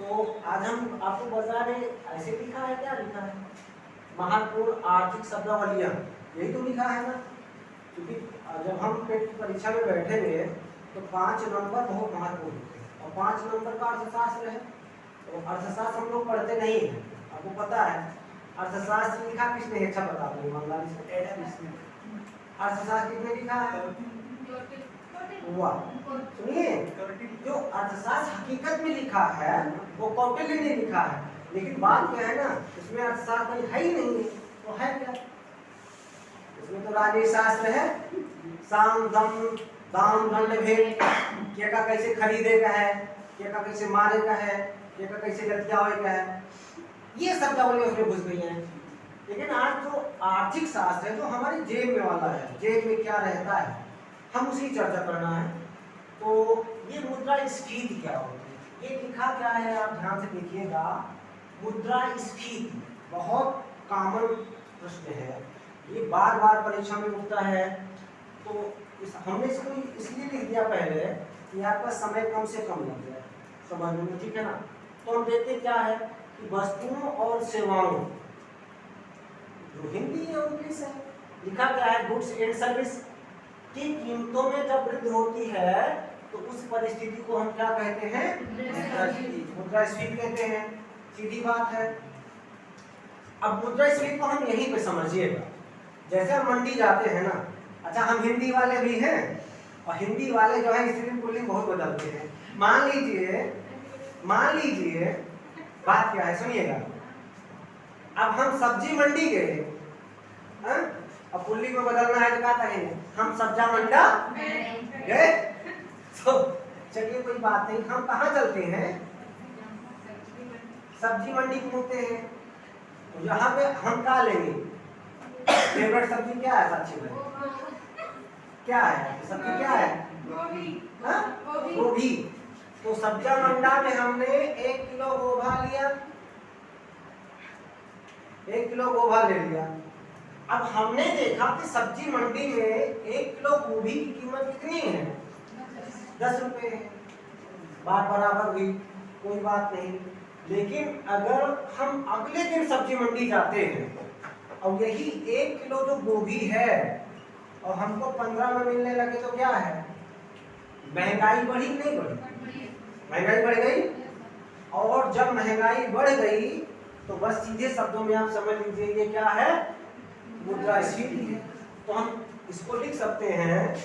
तो आज हम आपको बता रहे, ऐसे लिखा है, क्या लिखा है, महत्वपूर्ण आर्थिक शब्दावलियां, यही तो लिखा है ना। क्योंकि जब हम टेट परीक्षा में बैठेंगे तो 5 नंबर बहुत महत्वपूर्ण होते हैं और 5 नंबर का अर्थशास्त्र है। तो अर्थशास्त्र हम लोग पढ़ते नहीं है, आपको पता है। अर्थशास्त्र लिखा किसने, अच्छा बता दो ईमानदारी से, अर्थशास्त्र किसने लिखा है? हुआ सुनिए, जो अर्थशास्त्र हकीकत में लिखा है वो कौटिल्य ने लिखा है, लेकिन बात क्या है ना, इसमें अर्थशास्त्र है ही नहीं है, तो है क्या? इसमें तो राजनीति शास्त्र है, साम दम दाम दंड भेद, क्या का कैसे खरीदे का है, क्या का कैसे मारे का है, क्या का कैसे लतियावे का है, ये सब शब्दावली उसमें घुस गई हैं। लेकिन आज जो आर्थिक शास्त्र है, जो हमारी जेब में वाला है, जेब में क्या रहता है, हम उसी चर्चा करना है। तो ये मुद्रास्फीति क्या होती है, ये लिखा क्या है, आप ध्यान से देखिएगा। मुद्रास्फीति बहुत कॉमन प्रश्न है, ये बार बार परीक्षा में उठता है। तो हमने इसको इसलिए लिख दिया पहले कि आपका समय कम से कम लग जाए समझने में, ठीक है ना। तो हम देखते क्या है कि वस्तुओं और सेवाओं, जो हिंदी और इंग्लिश है, लिखा क्या है, गुड्स एंड सर्विस की कीमतों में जब वृद्धि होती है तो उस परिस्थिति को हम क्या कहते हैं, मुद्रास्फीति कहते हैं। सीधी बात है। अब मुद्रास्फीति को हम यहीं पे समझिएगा, जैसे हम मंडी जाते हैं ना, अच्छा हम हिंदी वाले भी हैं और हिंदी वाले जो है स्त्रीलिंग पुल्लिंग बहुत बदलते हैं। मान लीजिए बात क्या है, सुनिएगा। अब हम सब्जी मंडी गए, अब पुल्लिंग में बदलना है तो क्या कहेंगे, हम सब्जा मंडा गए। तो चलिए कोई बात नहीं, हम कहाँ चलते हैं, सब्जी मंडी पहुंचते हैं। तो यहाँ पे हम क्या लेंगे, फेवरेट सब्जी क्या है, सच्ची में क्या है सब्जी, क्या है, गोभी। तो सब्जा मंडा में हमने 1 किलो गोभा लिया, 1 किलो गोभा ले लिया। अब हमने देखा कि सब्जी मंडी में 1 किलो गोभी की कीमत कितनी है, 10 रुपए। बात बराबर हुई, कोई बात नहीं। लेकिन अगर हम अगले दिन सब्जी मंडी जाते हैं और यही 1 किलो जो गोभी है और हमको 15 में मिलने लगे, तो क्या है, महंगाई बढ़ी नहीं बढ़ी, महंगाई बढ़ गई। और जब महंगाई बढ़ गई तो बस सीधे शब्दों में आप समझ लीजिए ये क्या है, मुद्रास्फीति है। तो हम इसको लिख सकते हैं,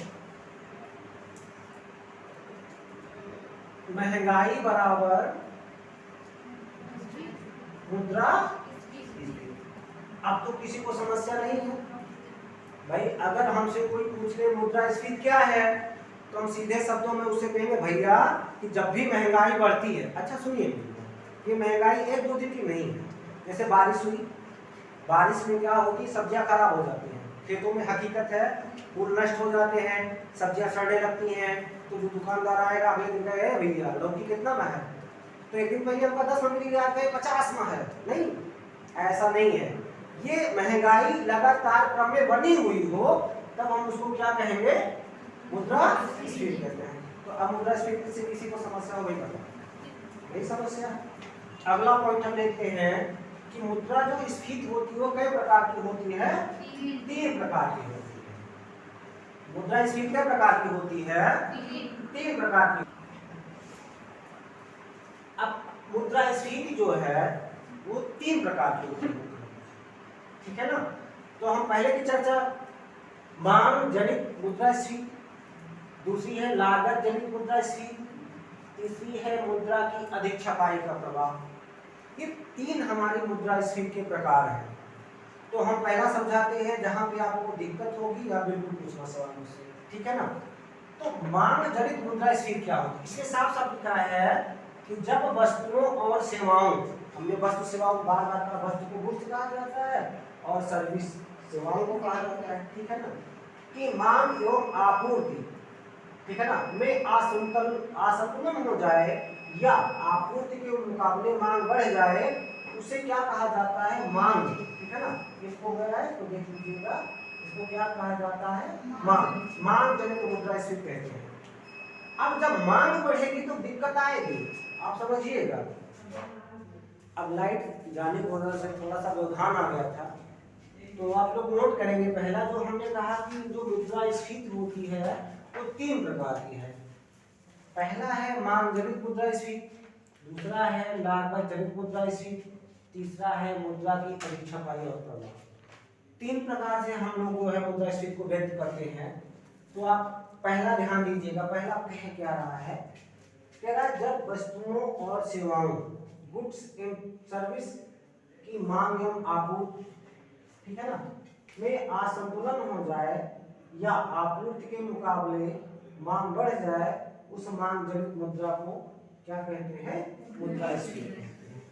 महंगाई बराबर मुद्रास्फीति। अब तो किसी को समस्या नहीं है भाई, अगर हमसे कोई पूछ ले मुद्रास्फीति क्या है, तो हम सीधे शब्दों में उससे कहेंगे भैया कि जब भी महंगाई बढ़ती है, अच्छा सुनिए, ये महंगाई 1-2 दिन की नहीं है। जैसे बारिश हुई, बारिश में क्या होगी, सब्जियां खराब हो जाती हैं, खेतों में हकीकत है फूल नष्ट हो जाते हैं, सब्जियां सड़ने लगती हैं। तो जो दुकानदार आएगा अगले दिन कहेगा भैया लौकी कितना में है, तो एक दिन भैया 10 में मिल गया, 50 में है। नहीं, ऐसा नहीं है। ये महंगाई लगातार क्रम में बनी हुई हो तब हम उसको क्या कहेंगे, मुद्रास्फीति कहते हैं। तो अब मुद्रास्फीति से किसी को समस्या हो गई, नहीं समस्या। अगला पॉइंट हम देखते हैं कि मुद्रा जो स्फीति होती है वो कई प्रकार की होती है, 3 प्रकार की होती है। मुद्रा स्फीति कितने प्रकार की होती है, 3 प्रकार की। अब मुद्रा स्फीति जो है वो 3 प्रकार की होती है, ठीक है ना। तो हम पहले की चर्चा, मांग जनित मुद्रास्फीति, दूसरी है लागत जनित मुद्रास्फीति, तीसरी है मुद्रा की अधिक छपाई का प्रभाव। ये 3 हमारी मुद्रास्फीति के प्रकार हैं। तो हम पहला समझाते हैं, जहां पे आपको दिक्कत होगी या बिल्कुल पूछना सवाल मुझसे, ठीक है ना। तो मांग जनित मुद्रास्फीति क्या होती है, इसके साफ साफ लिखा है कि जब वस्तुओं और सेवाओं, हमने वस्तु सेवाओं बार बार कहा, वस्तु को गुड्स कहा जाता है और सर्विस सेवाओं को कहा जाता है, ठीक है ना, कि मांग एवं आपूर्ति, ठीक है ना, में असंतुलन हो जाए या आपूर्ति के मुकाबले मांग बढ़ जाए, उसे क्या कहा जाता है, मांग, ठीक है ना। इसको गया है तो देख लीजिएगा, इसको क्या कहा जाता है, मांग। मांग जनित मुद्रास्फीति कहते हैं। अब जब मांग बढ़ेगी तो दिक्कत आएगी, आप समझिएगा। अब लाइट जाने की वजह से थोड़ा सा व्यवधान आ गया था, तो आप लोग नोट करेंगे। पहला जो हमने कहा कि जो मुद्रास्फीति होती है वो 3 प्रकार की है। पहला है मांग जनित मुद्रास्फीति, दूसरा है लागत जनित मुद्रास्फीति, तीसरा है मुद्रा की अधिक छपाई और प्रवाह। 3 प्रकार से हम लोग जो है मुद्रास्फीति को व्यक्त करते हैं। तो आप पहला ध्यान दीजिएगा, पहला कह क्या रहा है, कह रहा है जब वस्तुओं और सेवाओं गुड्स एंड सर्विस की मांग एवं आपूर्ति, ठीक है ना, में असंतुलन हो जाए या आपूर्ति के मुकाबले मांग बढ़ जाए, उस मांग जनित मुद्रा को क्या कहते हैं, मुद्रास्फीति कहते हैं।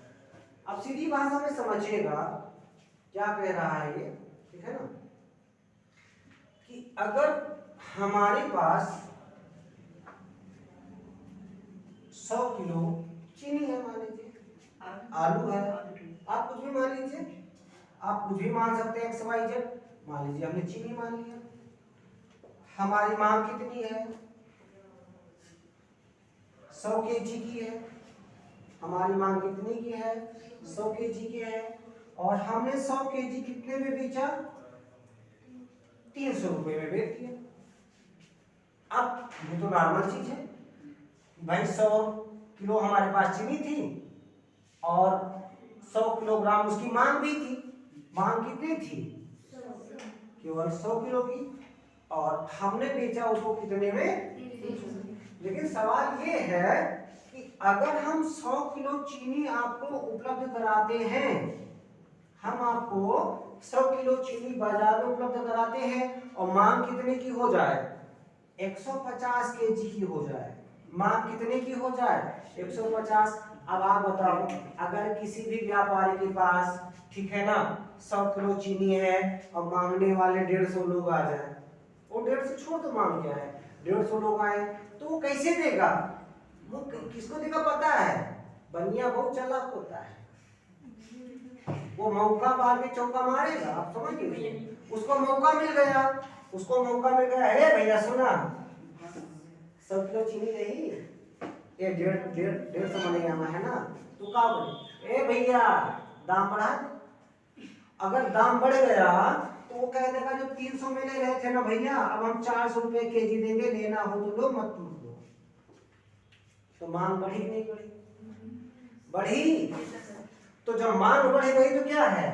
अब सीधी भाषा में समझिएगा क्या कह रहा है ये, ठीक है ना, कि अगर हमारे पास 100 किलो चीनी है, मान लीजिए, आलू है, आप कुछ भी मान लीजिए, आप कुछ भी मान सकते हैं, एक्स वाई जेड। मान लीजिए हमने चीनी मान लिया, हमारी मांग कितनी है, 100 केजी की है। हमारी मांग कितनी की है, 100 केजी की है, और हमने 100 केजी कितने में बेचा, 300 रुपए में बेच दिया। अब ये तो नॉर्मल चीज है भाई, 100 किलो हमारे पास चीनी थी और 100 किलोग्राम उसकी मांग भी थी। मांग कितनी थी, केवल 100 किलो की, और हमने बेचा उसको कितने में, 300। लेकिन सवाल ये है कि अगर हम 100 किलो चीनी आपको उपलब्ध कराते हैं, हम आपको 100 किलो चीनी बाजार में उपलब्ध कराते हैं और मांग कितने की हो जाए, 150 केजी की हो जाए, मांग कितने की हो जाए, 150। अब आप बताओ, अगर किसी भी व्यापारी के पास, ठीक है ना, 100 किलो चीनी है और मांगने वाले 150 लोग आ जाए, वो 150 छोड़ दो, मांग क्या है, 150 लोग आए तो वो कैसे देगा, वो किसको देगा पता है, बनिया बहुत चालाक होता है, वो मौका बार में चौका मारेगा, आप समझ गए, उसको मौका मिल गया, उसको मौका मिल गया, अरे भैया सुना 100 किलो चीनी रही, ये 150 मलेगा है ना, तो क्या बोले, ए भैया दाम बढ़ा दे। अगर दाम बढ़ गया तो वो कह देगा जो 300 में ले रहे थे ना भैया, अब हम 400 रुपए केजी देंगे, लेना हो तो लो, मत लो। तो मांग बढ़ी नहीं बढ़ी, बढ़ी। तो जब मांग बढ़ गई तो क्या है,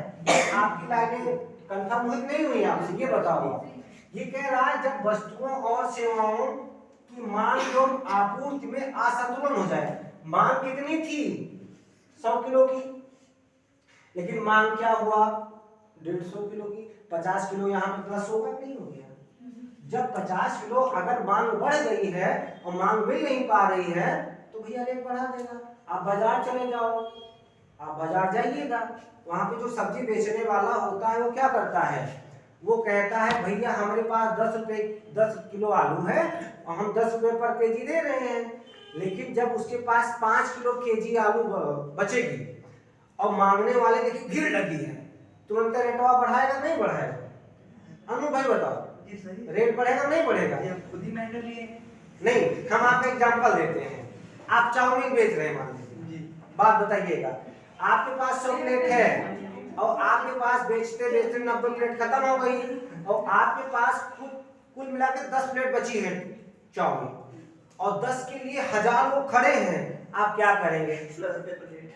आपकी लाइनें कंफर्म हुई नहीं हुई, आपसे ये बताओ। ये कह रहा है जब वस्तुओं और सेवाओं की मांग एवं आपूर्ति में असंतुलन हो जाए। मांग कितनी थी, 100 किलो की, लेकिन मांग क्या हुआ, 150 किलो की। 50 किलो यहाँ पे प्लस होगा, नहीं हो गया। जब 50 किलो अगर मांग बढ़ गई है और मांग मिल नहीं पा रही है, तो भैया रेट बढ़ा देगा। आप बाजार चले जाओ, आप बाजार जाइएगा, वहां पे जो सब्जी बेचने वाला होता है वो क्या करता है, वो कहता है भैया हमारे पास 10 किलो आलू है और हम 10 रुपए पर केजी दे रहे हैं। लेकिन जब उसके पास 5 किलो केजी आलू बचेगी और मांगने वाले देखिए भीड़ लगी है, तुरंत रेटवा बढ़ाएगा नहीं बढ़ाएगा, अनु भाई बताओ, रेट बढ़ेगा नहीं बढ़ेगा, खुद ही मैटर लिए नहीं। हम आपको एग्जांपल देते हैं, आप चाउमीन बेच रहे हैं, मान लीजिए, बात बताइएगा, आपके पास 100 प्लेट है और आपके पास बेचते बेचते 90 प्लेट खत्म हो गई और आपके पास कुल मिलाकर 10 प्लेट बची है चाउमीन, और 10 के लिए 1000 लोग खड़े हैं, आप क्या करेंगे,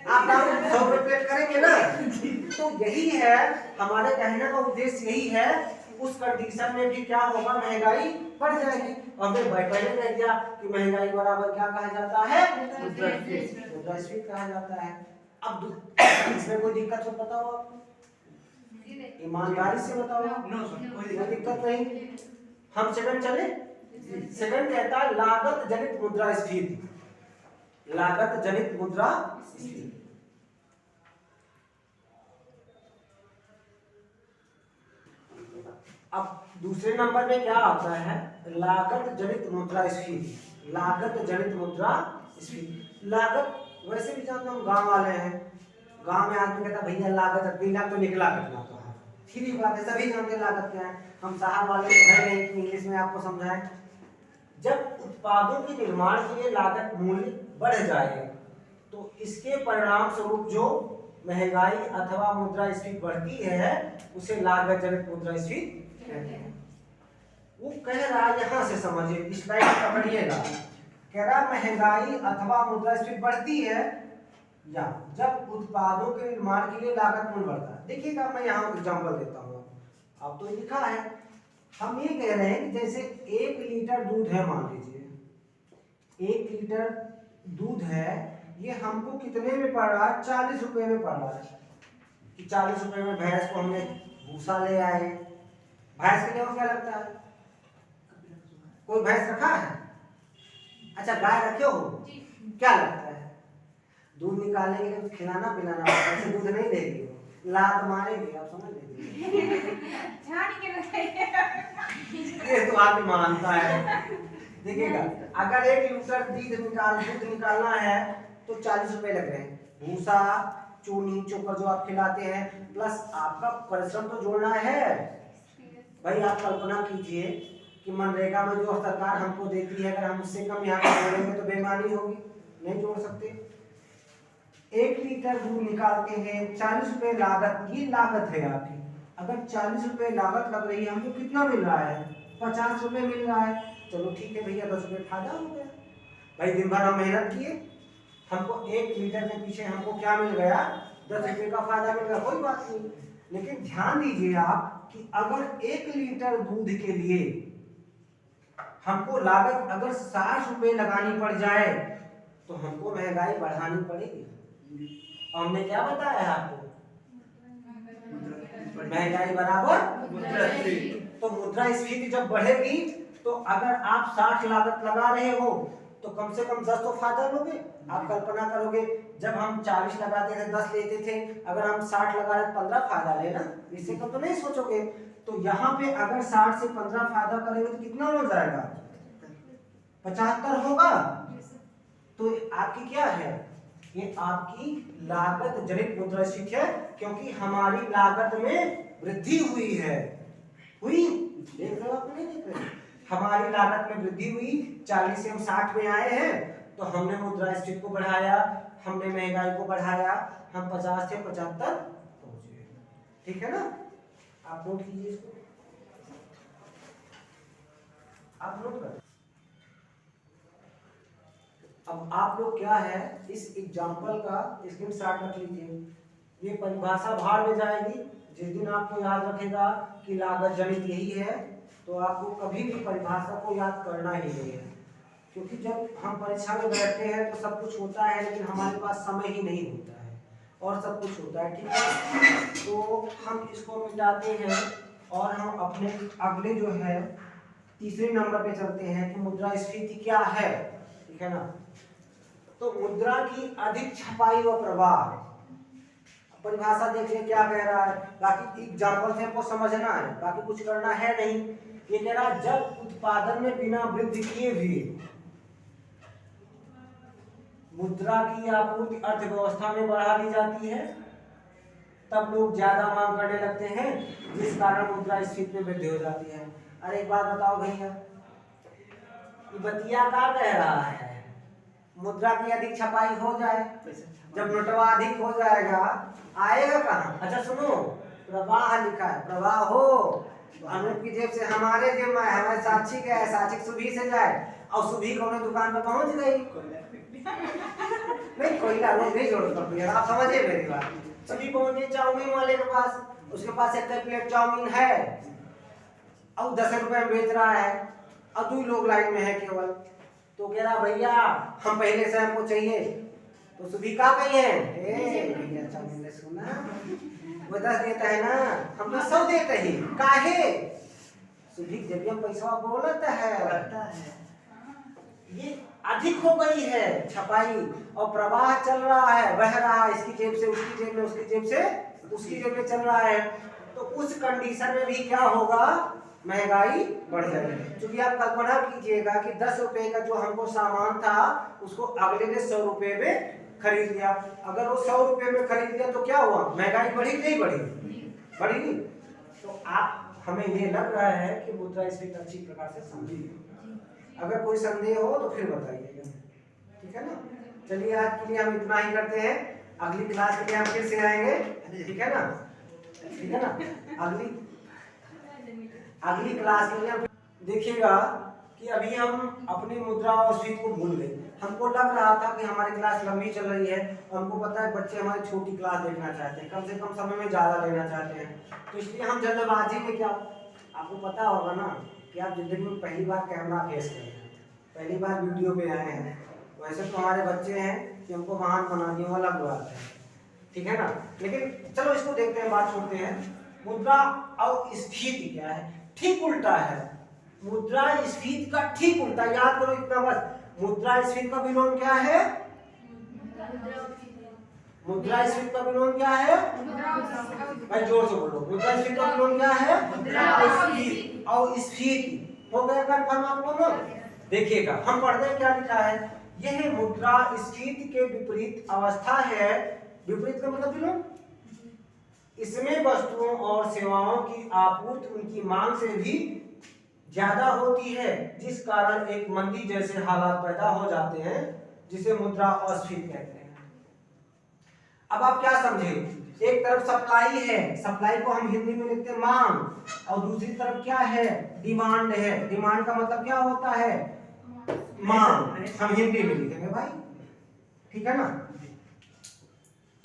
आप 100 प्लेट करेंगे ना। तो यही है हमारे कहने का उद्देश्य, यही है उस कंडीशन में भी क्या होगा, महंगाई बढ़ जाएगी। और हमें पहले कह दिया कि महंगाई बराबर क्या कहा जाता है, मुद्रास्फीति कहा जाता है। अब इसमें कोई दिक्कत हो बताओ आपको, ईमानदारी से बताओ, कोई दिक्कत नहीं। हम सेकंड चले, सेकंड कहता है लागत जनित मुद्रास्फीति, लागत जनित मुद्रास्फीति। अब दूसरे नंबर पे क्या आता है, लागत जनित मुद्रास्फीति, लागत जनित मुद्रास्फीति। लागत वैसे भी जानते हम गांव वाले हैं, गांव में आदमी कहता भैया लागत 3 लाख तो निकला कितना, तो है सीधी बात है, सभी जानते लागत क्या है। हम शहर वाले तो है नहीं कि इंग्लिश में आपको समझाएं। जब उत्पादों के निर्माण के लिए लागत मूल्य बढ़ जाए, तो इसके परिणाम स्वरूप जो महंगाई अथवा मुद्रास्फीति बढ़ती है उसे लागत जनित मुद्रास्फीति कहते हैं। वो कह रहा है, यहां से समझिए, इस स्लाइड को पकड़िएगा, कह रहा महंगाई अथवा मुद्रास्फीति बढ़ती है या जब उत्पादों के निर्माण के लिए लागत मूल्य बढ़ता है। देखिएगा, मैं यहाँ एग्जांपल देता हूँ, आप तो लिखा है, हम ये कह रहे हैं कि जैसे 1 लीटर दूध है, मान लीजिए 1 लीटर दूध है, ये हमको कितने में पड़ रहा है, 40 रुपए में पड़ रहा है। कि 40 रुपए में भैंस को हमने भूसा ले आए। भैंस के लिए क्या लगता है, कोई भैंस रखा है? अच्छा, गाय रखे हो, क्या लगता है, दूध निकालेंगे तो खिलाना पिलाना, ऐसे दूध नहीं देगी, लात मारेगी, आप समझ लीजिए। ये तो आदमी मानता है। देखिएगा, अगर 1 लीटर दूध निकालना है तो 40 रुपए लग रहे हैं। भूसा, चूनी, चोकर जो आप खिलाते हैं, प्लस आपका परिश्रम तो जोड़ना है। भाई आप कल्पना कीजिए कि मनरेगा में जो सरकार हमको देती है, अगर हम उससे कम यहाँ पर जोड़ेंगे तो बेईमानी होगी, नहीं जोड़ सकते। 1 लीटर दूध निकालते हैं, 40 रुपए लागत, ये लागत है आपकी। अगर 40 रुपए लागत लग रही है, हमको कितना मिल रहा है, 50 रुपए मिल रहा है। चलो ठीक है भैया, 10 रुपए फायदा हो गया। भाई दिन भर हम मेहनत किए, हमको 1 लीटर के पीछे हमको क्या मिल गया, 10 रुपए का फायदा मिल गया, कोई बात नहीं। लेकिन ध्यान दीजिए आप कि अगर 1 लीटर दूध के लिए हमको लागत अगर 60 रुपए लगानी पड़ जाए तो हमको महंगाई बढ़ानी पड़ेगी। हमने क्या बताया आपको, महंगाई बराबर मुद्रास्फीति। तो मुद्रास्फीति जब बढ़ेगी तो अगर आप 60 लागत लगा रहे हो तो कम से कम 10 तो फायदा लोगे। आप कल्पना करोगे, जब हम 40 लगाते थे 10 लेते थे, अगर हम 60 लगा रहे 15 फायदा लेना, इससे कम तो नहीं सोचोगे। तो यहाँ पे अगर 60 से 15 फायदा करेंगे तो कितना हो जाएगा, 75 होगा। तो आपकी क्या है, ये आपकी लागत जनित मुद्रास्फीति है, क्योंकि हमारी लागत में वृद्धि हुई है। हुई, देख रहे हो आप, नहीं देख रहे? हमारी लागत में वृद्धि हुई, 40 से हम 60 में आए हैं, तो हमने मुद्रास्फीति को बढ़ाया, हमने महंगाई को बढ़ाया, हम 50 से 75 पहुंचे। ठीक है ना, आप नोट कीजिए इसको, आप नोट कर। अब आप लोग क्या है, इस एग्जाम्पल का स्क्रीनशॉट रख लीजिए। ये परिभाषा बाहर में जाएगी, जिस दिन आपको याद रखेगा कि लागत जनित यही है, तो आपको कभी भी परिभाषा को याद करना ही नहीं है। क्योंकि जब हम परीक्षा में बैठते हैं तो सब कुछ होता है, लेकिन हमारे पास समय ही नहीं होता है, और सब कुछ होता है। ठीक है, तो हम इसको मिटाते हैं और हम अपने अगले जो है तीसरे नंबर पे चलते हैं कि मुद्रास्फीति क्या है। ठीक है ना, तो मुद्रा की अधिक छपाई व प्रवाह, परिभाषा देखिए क्या कह रहा है। बाकी एग्जाम्पल से आपको समझना है, बाकी कुछ करना है नहीं। ये कह रहा है जब उत्पादन में बिना वृद्धि किए भी मुद्रा की आपूर्ति अर्थव्यवस्था में बढ़ा दी जाती है, तब लोग ज्यादा मांग करने लगते हैं, जिस कारण मुद्रास्फीति में वृद्धि हो जाती है। अरे एक बात बताओ भैया, ये बतिया क्या कह रहा है, मुद्रा की अधिक छपाई हो जाए, जब नोटवा अधिक हो जाएगा आएगा कहाँ। अच्छा सुनो, प्रवाह लिखा है, प्रवाह हो, अनुप की जेब से हमारे जेब में, हमारे साक्षी का है, साक्षी सुबह से जाए और सुबह को दुकान पे पहुंच गई। नहीं कोयला लोग नहीं जोड़ सकते, आप समझे मेरी बात। सुबह पहुंच गई चाउमीन वाले के पास, उसके पास 1 प्लेट चाउमीन है और 10 रुपए में बेच रहा है, और 2 लोग लाइन में है केवल। तो कह रहा भैया हम पहले से हमको चाहिए, तो सुबह का कही है, भैया चाउमीन सुना वो 10 देता है ना, हम तो 100 देते ही काहे, सुबह जब हम पैसा बोलता है। ये अधिक हो गई है छपाई, और प्रवाह चल रहा है, बह रहा है, इसकी जेब से उसकी जेब में, उसकी जेब से उसकी जेब में चल रहा है। तो उस कंडीशन में भी क्या होगा, महंगाई बढ़ जाएगी। क्योंकि आप कल्पना कीजिएगा कि 10 रुपए का जो हमको सामान था उसको अगले ने 100 रुपए में खरीद लिया। अगर वो 100 रुपए में खरीद लिया तो क्या हुआ, महंगाई बढ़ी नहीं बढ़ी, बढ़ी। तो आप हमें ये लग रहा है कि मुद्रास्फीति अच्छी प्रकार से समझिए। अगर कोई संदेह हो तो फिर बताइएगा, ठीक है ना। चलिए आज के लिए हम इतना ही करते हैं, अगली क्लास के लिए हम फिर से आएंगे, ठीक है ना, ठीक है ना। अगली क्लास के लिए हम देखिएगा कि अभी हम अपनी मुद्रा और स्फीति को भूल गए। हमको लग रहा था कि हमारी क्लास लंबी चल रही है, और हमको पता है बच्चे हमारी छोटी क्लास देखना चाहते हैं, कम से कम समय में ज़्यादा लेना चाहते हैं, तो इसलिए हम जल्दबाजी में क्या, आपको पता होगा ना कि आप जिंदगी में पहली बार कैमरा फेस कर रहे हैं, पहली बार वीडियो पे आए हैं, वैसे तो हमारे बच्चे हैं कि हमको महान बना दिए, अलग बात है, ठीक है ना। लेकिन चलो इसको देखते हैं, बात छोड़ते हैं। मुद्रा और स्फीति क्या है, ठीक उल्टा है। मुद्रा स्फीति का ठीक उल्टा, याद करो इतना बस। मुद्रा स्फीति का विलोम क्या है? मुद्रा स्फीति का विलोम क्या है? भाई जोर से बोलो, मुद्रा स्फीति का विलोम क्या है? स्फीति और स्फीति हो गया कंफर्म आप लोगों को। देखिएगा हम पढ़ते हैं क्या लिखा है, यह मुद्रा स्फीति के विपरीत अवस्था है। विपरीत का मतलब विलोम, इसमें वस्तुओं और सेवाओं की आपूर्ति उनकी मांग से भी ज्यादा होती है, जिस कारण एक मंदी जैसे हालात पैदा हो जाते हैं, जिसे मुद्रा अस्फीति कहते हैं। अब आप क्या समझे, एक तरफ सप्लाई है, सप्लाई को हम हिंदी में लिखते हैं मांग, और दूसरी तरफ क्या है? डिमांड है। डिमांड का मतलब क्या होता है? मांग, हम हिंदी में लिखेंगे भाई, ठीक है ना।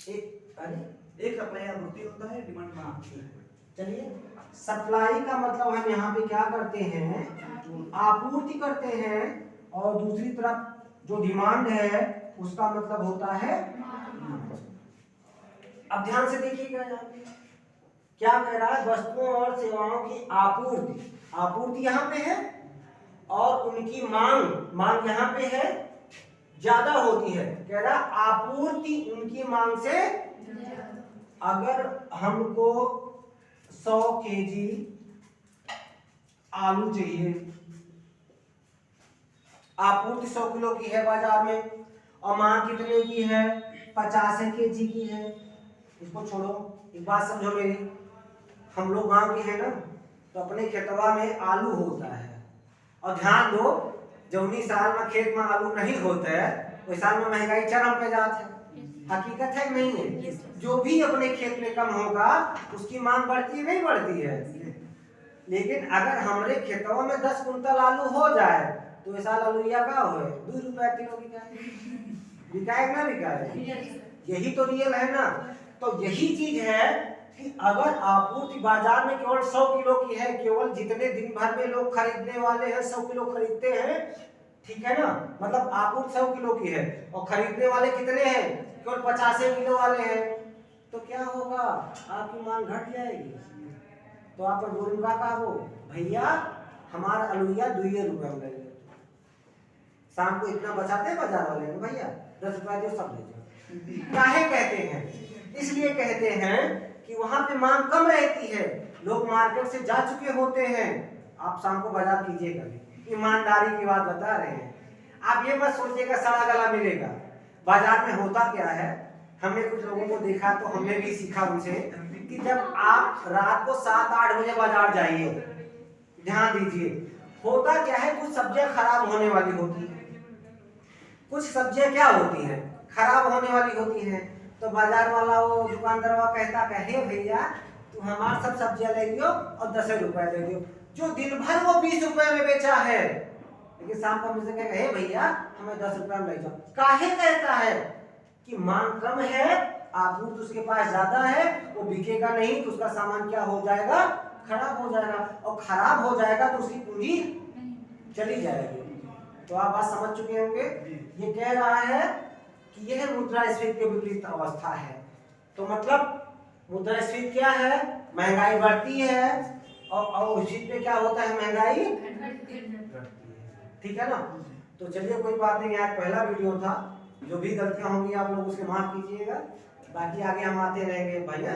एक सप्लाई आपूर्ति होता है, डिमांड मांग। चलिए, सप्लाई का मतलब हम यहाँ पे क्या करते हैं? आपूर्ति करते हैं, और दूसरी तरफ जो डिमांड है उसका मतलब होता है। अब ध्यान से देखिएगा, यहाँ पे क्या कह रहा है? वस्तुओं और सेवाओं की आपूर्ति, आपूर्ति यहाँ पे है, और उनकी मांग, मांग यहाँ पे है, ज्यादा होती है। कह रहा आपूर्ति उनकी मांग से, अगर हमको 100 केजी आलू चाहिए, आपूर्ति 100 किलो की है बाजार में, और मांग कितने की है? 50 केजी की है। इसको छोड़ो, एक बात समझो मेरी, हम लोग गांव के हैं ना, तो अपने खेतवा में आलू होता है, और ध्यान दो जौनी साल में खेत में आलू नहीं होता है, उस साल में महंगाई चरम पे जाती है। हकीकत है नहीं है? जो भी अपने खेत में कम होगा उसकी मांग बढ़ती नहीं बढ़ती है। लेकिन अगर हमारे खेतों में 10 कुंटल आलू हो जाए तो इस साल आलूया का हो 2 रुपया किलो बिकाएगा ना बिकाएगा? यही तो रियल है ना। तो यही चीज है कि अगर आपूर्ति बाजार में केवल 100 किलो की है, केवल जितने दिन भर में लोग खरीदने वाले हैं 100 किलो खरीदते हैं, ठीक है ना, मतलब आपूर्ति 100 किलो की है और खरीदने वाले कितने हैं? केवल 50 किलो वाले हैं, तो क्या होगा? आपकी मांग घट जाएगी। तो आप बोलूंगा का वो भैया हमारा आलूया 2 रुपए में ले, शाम को इतना बचाते हैं बाजार वाले को, भैया 10 रुपया दो सब ले जाओ। काहे कहते हैं? इसलिए कहते हैं कि वहां पे मांग कम रहती है, लोग मार्केट से जा चुके होते हैं। आप शाम को बाजार कीजिए कभी, ईमानदारी की बात बता रहे हैं। आप ये मत सोचिएगा सड़ा गला मिलेगा। बाजार में होता क्या है, हमने कुछ लोगों को देखा तो हमने भी सीखा उनसे कि जब आप रात को 7-8 बजे बाजार जाइए, ध्यान दीजिए, होता क्या है, कुछ सब्जियां खराब होने वाली होती है, कुछ सब्जियां क्या होती हैं? खराब होने वाली होती हैं। तो बाजार वाला वो दुकानदार कहता है भैया तू हमारे सब सब्जियां ले लियो और 10 रुपए दे दियो। जो दिन भर वो 20 रुपए में बेचा है, लेकिन शाम को मुझसे कहेगा हे भैया हमें 10 रुपए में ले जाओ। काहे कहता है? कि मांग कम है, आपूर्ति उसके पास ज्यादा है, वो बिकेगा नहीं तो उसका सामान क्या हो जाएगा? खराब हो जाएगा, और खराब हो जाएगा तो उसकी पूंजी चली जाएगी। तो आप बात समझ चुके होंगे। ये कह रहा है कि यह मुद्रास्फीति के विपरीत अवस्था है। तो मतलब मुद्रास्फीति क्या है? महंगाई बढ़ती है, और उस चीज पे क्या होता है? महंगाई घटती है, ठीक है ना। तो चलिए कोई बात नहीं, आज पहला वीडियो था, जो भी गलतियां होंगी आप लोग उसके माफ कीजिएगा, बाकी आगे हम आते रहेंगे भैया।